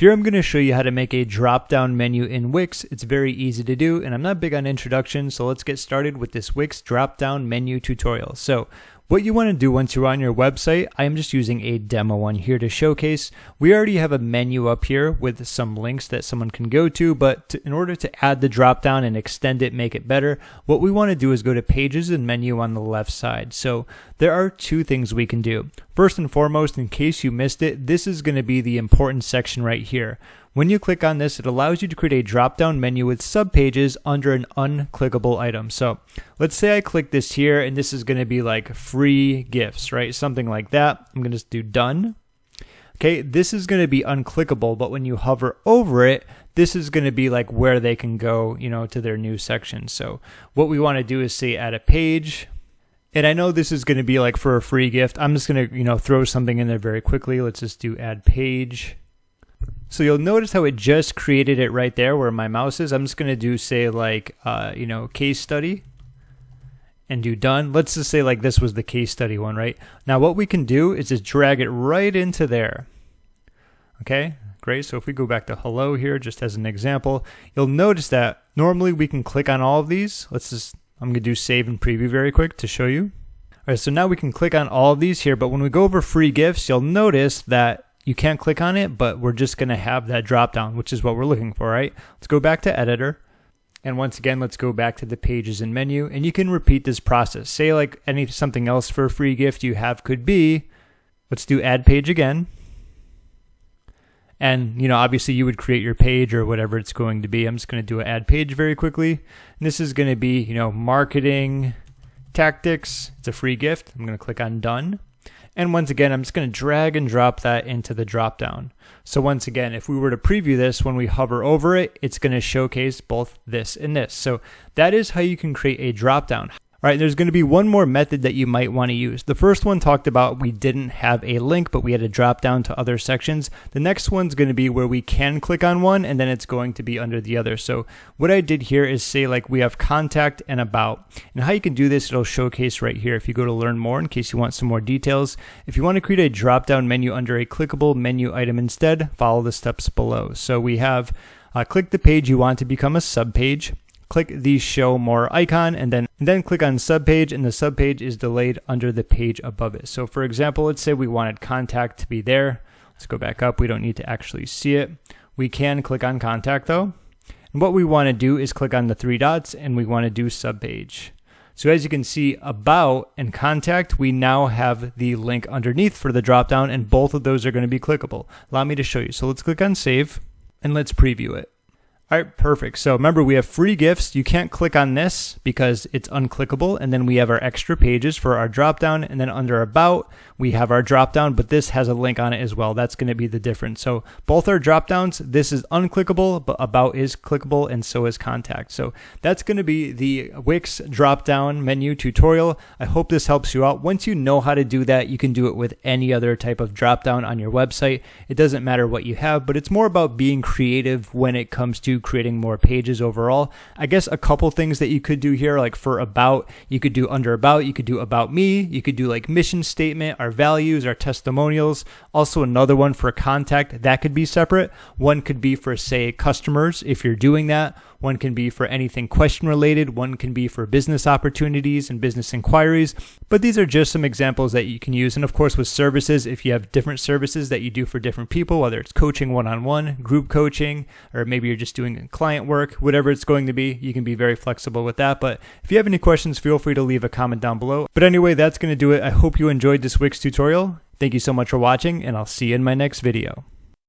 Here I'm going to show you how to make a drop-down menu in Wix. It's very easy to do, and I'm not big on introductions, so let's get started with this Wix drop-down menu tutorial. So what you want to do once you're on your website, I am just using a demo one here to showcase. We already have a menu up here with some links that someone can go to, but in order to add the drop-down and extend it, make it better, what we want to do is go to Pages and Menu on the left side. So there are two things we can do. First and foremost, in case you missed it, this is going to be the important section right here. When you click on this, it allows you to create a drop-down menu with subpages under an unclickable item. So let's say I click this here, and this is going to be like free gifts, right? Something like that. I'm going to just do done. Okay, this is going to be unclickable, but when you hover over it, this is going to be like where they can go, to their new section. So what we want to do is say add a page. And I know this is going to be like for a free gift. I'm just going to, throw something in there very quickly. Let's just do add page. So you'll notice how it just created it right there where my mouse is. I'm just going to do say like, case study and do done. Let's just say like this was the case study one, right? Now what we can do is just drag it right into there. Okay, great. So if we go back to hello here, just as an example, you'll notice that normally we can click on all of these. I'm going to do save and preview very quick to show you. All right, so now we can click on all of these here, but when we go over free gifts, you'll notice that you can't click on it, but we're just going to have that drop down, which is what we're looking for, right? Let's go back to editor. And once again, let's go back to the pages and menu, and you can repeat this process. Say like something else for a free gift you have could be, let's do add page again. And, obviously you would create your page or whatever it's going to be. I'm just going to do an add page very quickly. And this is going to be, marketing tactics. It's a free gift. I'm going to click on done. And once again, I'm just going to drag and drop that into the drop down. So once again, if we were to preview this, when we hover over it, it's going to showcase both this and this. So that is how you can create a drop down. All right, there's going to be one more method that you might want to use. The first one talked about we didn't have a link, but we had to drop down to other sections. The next one's going to be where we can click on one, and then it's going to be under the other. So what I did here is say like we have contact and about. And how you can do this, it'll showcase right here if you go to learn more in case you want some more details. If you want to create a drop-down menu under a clickable menu item instead, follow the steps below. So we have click the page you want to become a subpage. Click the show more icon and then click on subpage, and the subpage is delayed under the page above it. So for example, let's say we wanted contact to be there. Let's go back up. We don't need to actually see it. We can click on contact though. And what we want to do is click on the three dots and we want to do subpage. So as you can see, about and contact, we now have the link underneath for the dropdown, and both of those are going to be clickable. Allow me to show you. So let's click on save and let's preview it. All right, perfect. So remember, we have free gifts. You can't click on this because it's unclickable. And then we have our extra pages for our dropdown. And then under about, we have our dropdown, but this has a link on it as well. That's going to be the difference. So both are dropdowns. This is unclickable, but about is clickable, and so is contact. So that's going to be the Wix dropdown menu tutorial. I hope this helps you out. Once you know how to do that, you can do it with any other type of dropdown on your website. It doesn't matter what you have, but it's more about being creative when it comes to creating more pages overall. I guess a couple things that you could do here, like for about, you could do under about, you could do about me, you could do like mission statement, our values, our testimonials. Also another one for contact, that could be separate. One could be for say customers if you're doing that. One can be for anything question related. One can be for business opportunities and business inquiries. But these are just some examples that you can use. And of course with services, if you have different services that you do for different people, whether it's coaching one-on-one, group coaching, or maybe you're just doing client work, whatever it's going to be, you can be very flexible with that. But if you have any questions, feel free to leave a comment down below. But anyway, that's going to do it. I hope you enjoyed this Wix tutorial. Thank you so much for watching, and I'll see you in my next video.